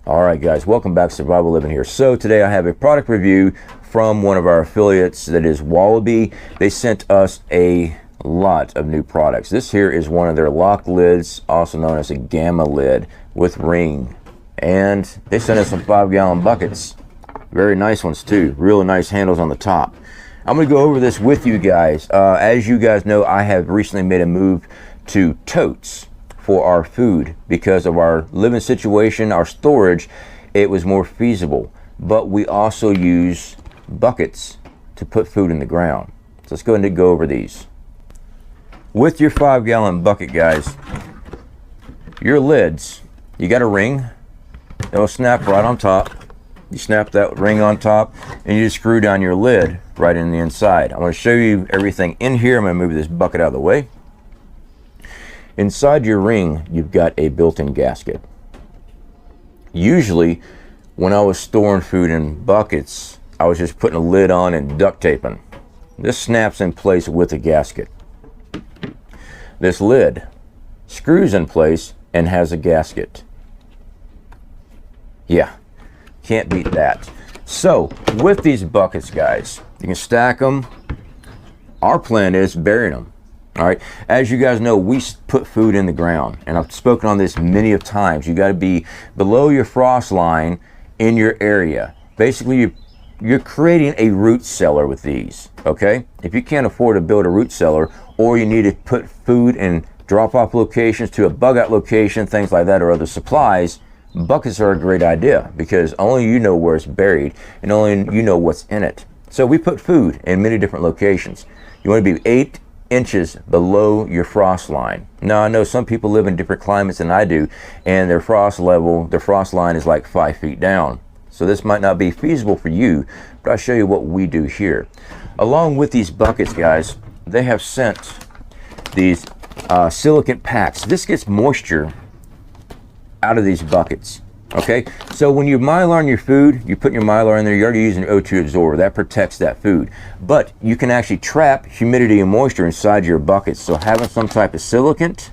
Alright guys, welcome back to Survival Living here. So today I have a product review from one of our affiliates, that is Wallaby. They sent us a lot of new products. This here is one of their lock lids, also known as a gamma lid with ring. And they sent us some 5-gallon buckets. Very nice ones too. Really nice handles on the top. I'm going to go over this with you guys. As you guys know, I have recently made a move to totes for our food because of our living situation, our storage. It was more feasible, but we also use buckets to put food in the ground. So let's go ahead and go over these. With your 5-gallon bucket, guys, your lids, you got a ring. It'll snap right on top. You snap that ring on top and you just screw down your lid right in the inside. I'm going to show you everything in here. I'm going to move this bucket out of the way. Inside your ring, you've got a built-in gasket. Usually, when I was storing food in buckets, I was just putting a lid on and duct taping. This snaps in place with a gasket. This lid screws in place and has a gasket. Yeah, can't beat that. So, with these buckets, guys, you can stack them. Our plan is burying them. All right, as you guys know, we put food in the ground, and I've spoken on this many of times. You got to be below your frost line in your area. Basically, you're creating a root cellar with these, okay? If you can't afford to build a root cellar, or you need to put food in drop-off locations to a bug-out location, things like that, or other supplies, buckets are a great idea because only you know where it's buried, and only you know what's in it. So we put food in many different locations. You want to be 8 inches below your frost line. Now I know some people live in different climates than I do, and their frost line is like 5 feet down. So this might not be feasible for you, but I'll show you what we do here. Along with these buckets, guys, they have sent these silicate packs. This gets moisture out of these buckets. Okay, so when you mylar your food, you put your mylar in there, you're already using an O2 absorber. That protects that food. But you can actually trap humidity and moisture inside your buckets. So having some type of silicant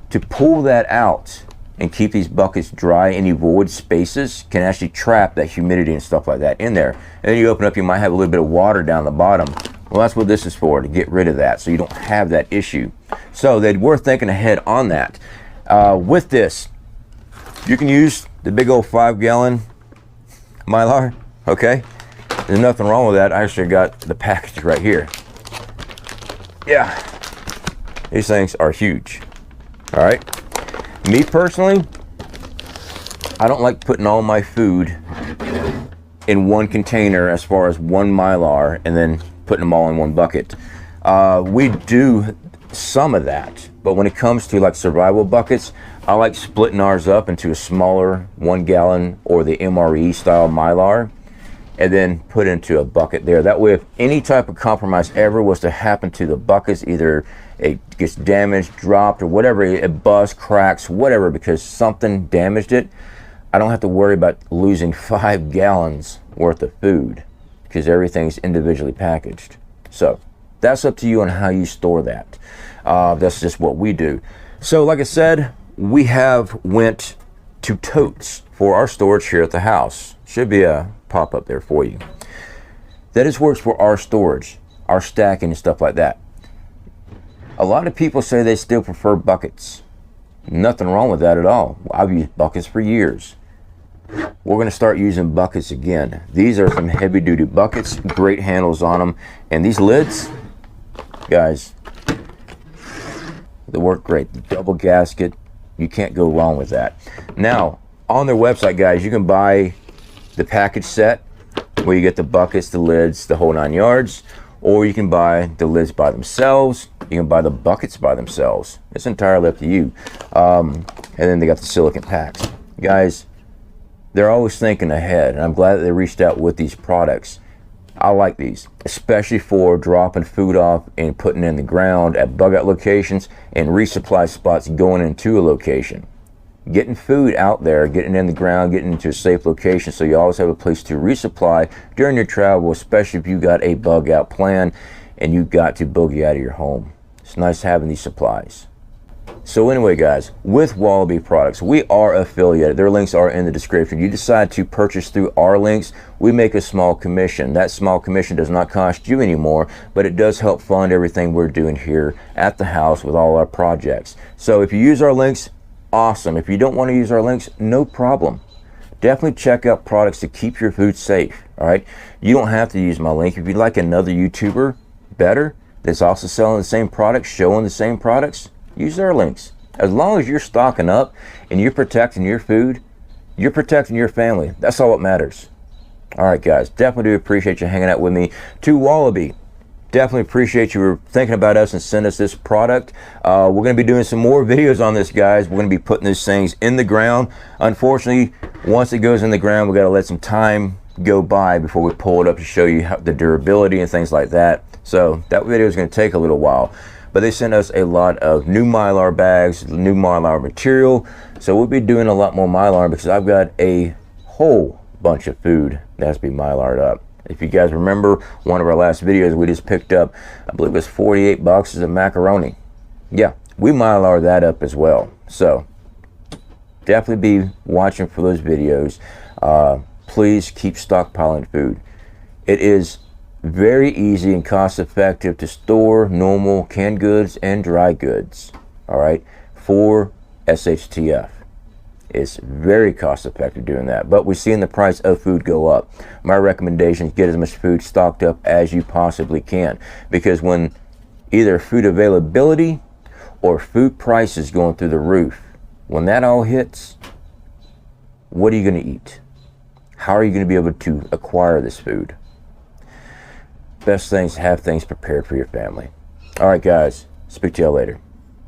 to pull that out and keep these buckets dry, any void spaces can actually trap that humidity and stuff like that in there. And then you open up, you might have a little bit of water down the bottom. Well, that's what this is for, to get rid of that, so you don't have that issue. So we're thinking ahead on that. With this, you can use the big old 5-gallon Mylar, okay? There's nothing wrong with that. I actually got the package right here. Yeah, these things are huge. All right, me personally, I don't like putting all my food in one container as far as one Mylar and then putting them all in one bucket. We do some of that, but when it comes to like survival buckets, I like splitting ours up into a smaller 1-gallon or the MRE style Mylar, and then put into a bucket there. That way, if any type of compromise ever was to happen to the buckets, either it gets damaged, dropped, or whatever, it busts, cracks, whatever, because something damaged it, I don't have to worry about losing 5 gallons worth of food because everything's individually packaged. So that's up to you on how you store that. That's just what we do. So like I said, we have went to totes for our storage here at the house. Should be a pop-up there for you. That is works for our storage, our stacking and stuff like that. A lot of people say they still prefer buckets. Nothing wrong with that at all. I've used buckets for years. We're going to start using buckets again. These are some heavy-duty buckets, great handles on them, and these lids, guys, they work great. The double gasket, you can't go wrong with that. Now, on their website, guys, you can buy the package set where you get the buckets, the lids, the whole 9 yards, or you can buy the lids by themselves. You can buy the buckets by themselves. It's entirely up to you. And then they got the silicone packs. Guys, they're always thinking ahead, and I'm glad that they reached out with these products. I like these, especially for dropping food off and putting in the ground at bug out locations and resupply spots going into a location. Getting food out there, getting in the ground, getting into a safe location so you always have a place to resupply during your travel, especially if you got a bug out plan and you got to boogie out of your home. It's nice having these supplies. So anyway, guys, with Wallaby products, we are affiliated. Their links are in the description. You decide to purchase through our links, we make a small commission. That small commission does not cost you anymore, but it does help fund everything we're doing here at the house with all our projects. So if you use our links, awesome. If you don't want to use our links, no problem. Definitely check out products to keep your food safe, all right? You don't have to use my link. If you'd like another YouTuber better that's also selling the same products, showing the same products, use their links. As long as you're stocking up and you're protecting your food, you're protecting your family. That's all that matters. All right, guys, definitely do appreciate you hanging out with me. To Wallaby, definitely appreciate you thinking about us and send us this product. We're going to be doing some more videos on this, guys. We're going to be putting these things in the ground. Unfortunately, once it goes in the ground, we got to let some time go by before we pull it up to show you how, the durability and things like that. So that video is going to take a little while. But they sent us a lot of new Mylar bags, new Mylar material. So we'll be doing a lot more Mylar because I've got a whole bunch of food that has to be Mylar'd up. If you guys remember one of our last videos, we just picked up, I believe it was 48 boxes of macaroni. Yeah, we Mylar that up as well. So definitely be watching for those videos. Please keep stockpiling food. It is very easy and cost effective to store normal canned goods and dry goods, all right, for SHTF. It's very cost effective doing that, but we're seeing the price of food go up. My recommendation is get as much food stocked up as you possibly can, because when either food availability or food prices going through the roof, when that all hits, what are you going to eat? How are you going to be able to acquire this food? Best things, have things prepared for your family. All right, guys, speak to y'all later.